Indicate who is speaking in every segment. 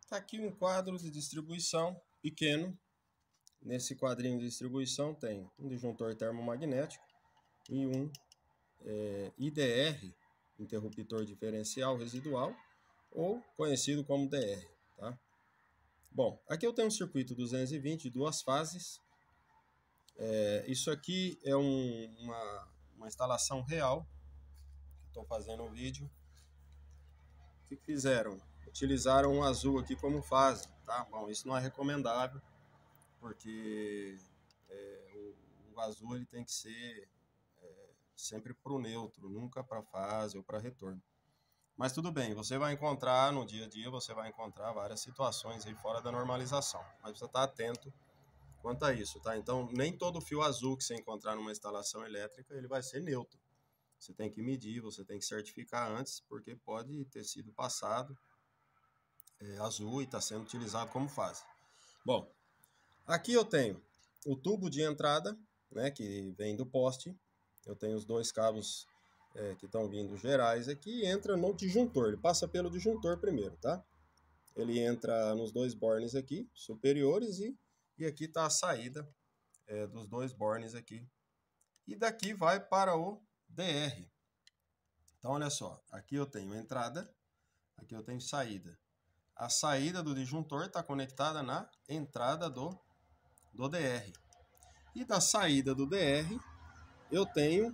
Speaker 1: Está aqui um quadro de distribuição pequeno. Nesse quadrinho de distribuição tem um disjuntor termomagnético e um IDR, interruptor diferencial residual, ou conhecido como DR. Tá? Bom, aqui eu tenho um circuito 220 de duas fases. Isso aqui é uma instalação real. Estou fazendo um vídeo. O que fizeram? Utilizaram um azul aqui como fase. Tá? Bom, isso não é recomendável, porque o azul ele tem que ser sempre para o neutro, nunca para fase ou para retorno. Mas tudo bem, você vai encontrar no dia a dia, você vai encontrar várias situações aí fora da normalização, mas precisa estar atento quanto a isso, tá? Então, nem todo fio azul que você encontrar numa instalação elétrica, ele vai ser neutro. Você tem que medir, você tem que certificar antes, porque pode ter sido passado azul e está sendo utilizado como fase. Bom, aqui eu tenho o tubo de entrada, né, que vem do poste. Eu tenho os dois cabos que estão vindo gerais aqui e entra no disjuntor. Ele passa pelo disjuntor primeiro, tá? Ele entra nos dois bornes aqui, superiores, e aqui está a saída dos dois bornes aqui. E daqui vai para o DR. Então, olha só, aqui eu tenho entrada, aqui eu tenho saída. A saída do disjuntor está conectada na entrada do DR. E da saída do DR, eu tenho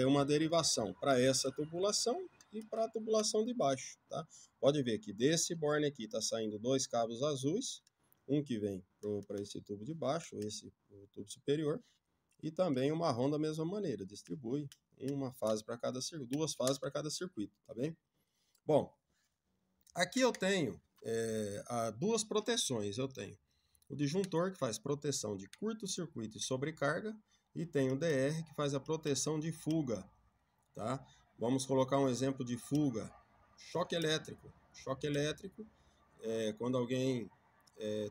Speaker 1: uma derivação para essa tubulação e para a tubulação de baixo. Tá? Pode ver que desse borne aqui está saindo dois cabos azuis, um que vem para esse tubo de baixo, esse o tubo superior, e também o marrom da mesma maneira, distribui uma fase para cada circuito, duas fases para cada circuito, tá bem? Bom, aqui eu tenho duas proteções. Eu tenho o disjuntor, que faz proteção de curto-circuito e sobrecarga, e tem o DR, que faz a proteção de fuga. Tá? Vamos colocar um exemplo de fuga. Choque elétrico. Choque elétrico é quando alguém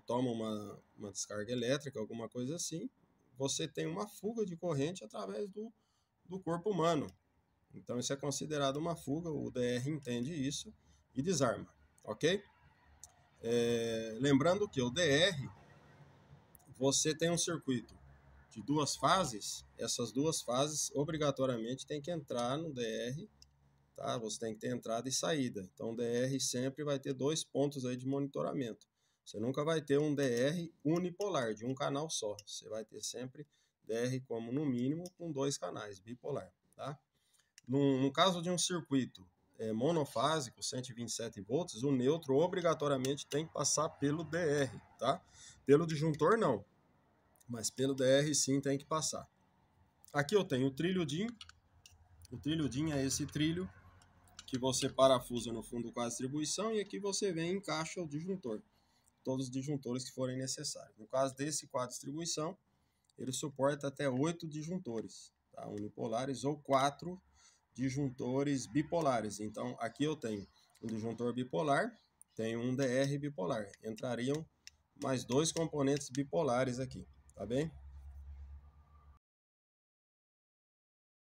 Speaker 1: toma uma descarga elétrica, alguma coisa assim, você tem uma fuga de corrente através do corpo humano. Então isso é considerado uma fuga, o DR entende isso e desarma, ok? Lembrando que o DR, você tem um circuito de duas fases, essas duas fases obrigatoriamente tem que entrar no DR, tá? Você tem que ter entrada e saída. Então o DR sempre vai ter dois pontos aí de monitoramento. Você nunca vai ter um DR unipolar, de um canal só. Você vai ter sempre DR como no mínimo com dois canais, bipolar, tá? No caso de um circuito monofásico, 127 volts, o neutro obrigatoriamente tem que passar pelo DR, tá? Pelo disjuntor não, mas pelo DR sim tem que passar. Aqui eu tenho o trilho DIN. O trilho DIN é esse trilho que você parafusa no fundo com a distribuição e aqui você vem e encaixa o disjuntor. Todos os disjuntores que forem necessários. No caso desse quadro de distribuição, ele suporta até 8 disjuntores, tá? Unipolares ou 4 disjuntores bipolares. Então aqui eu tenho um disjuntor bipolar, tenho um DR bipolar. Entrariam mais dois componentes bipolares aqui, tá bem?